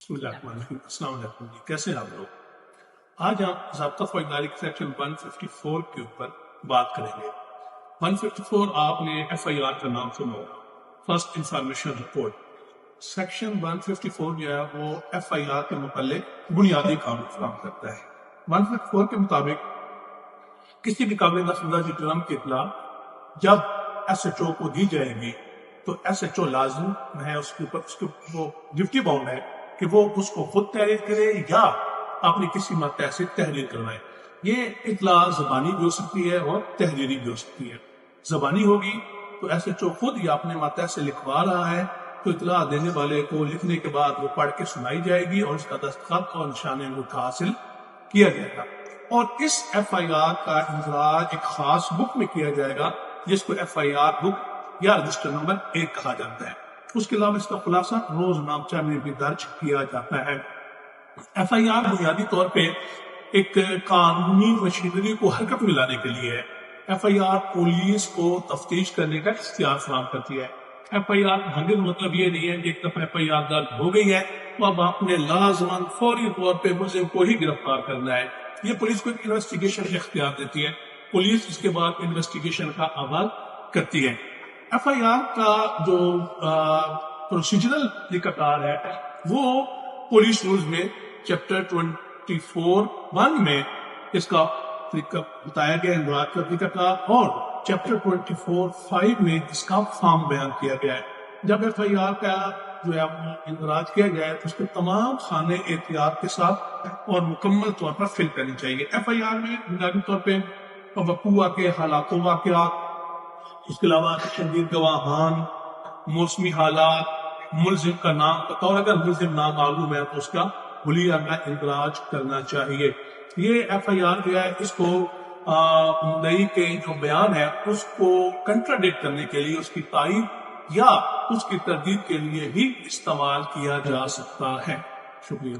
بسم اللہ الرحمن الرحیم۔ السلام علیکم جی، کیسے ہیں آپ لوگ؟ آج ہم ضابطہ فوجداری کے سیکشن 154 کے اوپر بات کریں گے۔ 154 آپ نے ایف آئی آر کا نام سنا ہوگا، فرسٹ انفارمیشن رپورٹ۔ سیکشن 154 جو ہے وہ ایف آئی آر کے متعلق بنیادی قانون فراہم کرتا ہے۔ 154 کے مطابق کسی بھی قابل نفاذ جرم کی اطلاع جب ایس ایچ او کو دی جائے گی تو ایس ایچ او لازم ہے، اس کے اوپر وہ ڈیوٹی باؤنڈ ہے کہ وہ اس کو خود تحریر کرے یا اپنی کسی ماتحت سے تحریر کروائے۔ یہ اطلاع زبانی بھی ہو سکتی ہے اور تحریری بھی ہو سکتی ہے۔ زبانی ہوگی تو ایس ایچ او خود یا اپنے ماتحت سے لکھوا رہا ہے تو اطلاع دینے والے کو لکھنے کے بعد وہ پڑھ کے سنائی جائے گی اور اس کا دستخط اور نشان ملک حاصل کیا جائے گا، اور اس ایف آئی آر کا اندراج ایک خاص بک میں کیا جائے گا جس کو ایف آئی آر بک یا رجسٹر نمبر 1 کہا جاتا ہے۔ اس کے علاوہ اس کا خلاصہ روز نامچہ میں بھی درج کیا جاتا ہے۔ ایف آئی آر بنیادی طور پہ ایک قانونی مشینری کو حرکت میں لانے کے لیے ہے۔ ایف آئی آر پولیس کو تفتیش کرنے کا اختیار فراہم کرتی ہے۔ ایف آئی آر ہرگز مطلب یہ نہیں ہے کہ ایک دفعہ ایف آئی آر درج ہو گئی ہے تو اب آپ نے لازماً فوری طور پہ ملزم کو ہی گرفتار کرنا ہے۔ یہ پولیس کو ایک انویسٹیگیشن کا اختیار دیتی ہے، پولیس اس کے بعد انویسٹیگیشن کا آغاز کرتی ہے۔ ایف آئی آر کا جو پروسیجرل طریقہ کار ہے وہ پولیس رولز میں چیپٹر 24(1) میں اس کا طریقہ بتایا گیا، اندراج کا طریقہ کار، اور چیپٹر 24(5) میں اس کا فارم بیان کیا گیا ہے۔ جب ایف آئی آر کا جو ہے اندراج کیا جائے تو اس کے تمام خانے احتیاط کے ساتھ اور مکمل طور پر فل کرنی چاہیے۔ ایف آئی آر میں بنیادی طور پہ وقوع کے حالات و واقعات، اس کے علاوہ شدید گواہان، موسمی حالات، ملزم کا نام، اور اگر ملزم نامعلوم ہے تو اس کا حلیہ میں اندراج کرنا چاہیے۔ یہ ایف آئی آر جو ہے اس کو مدعی کے جو بیان ہے اس کو کنٹراڈکٹ کرنے کے لیے، اس کی تائید یا اس کی تردید کے لیے بھی استعمال کیا جا سکتا ہے۔ شکریہ۔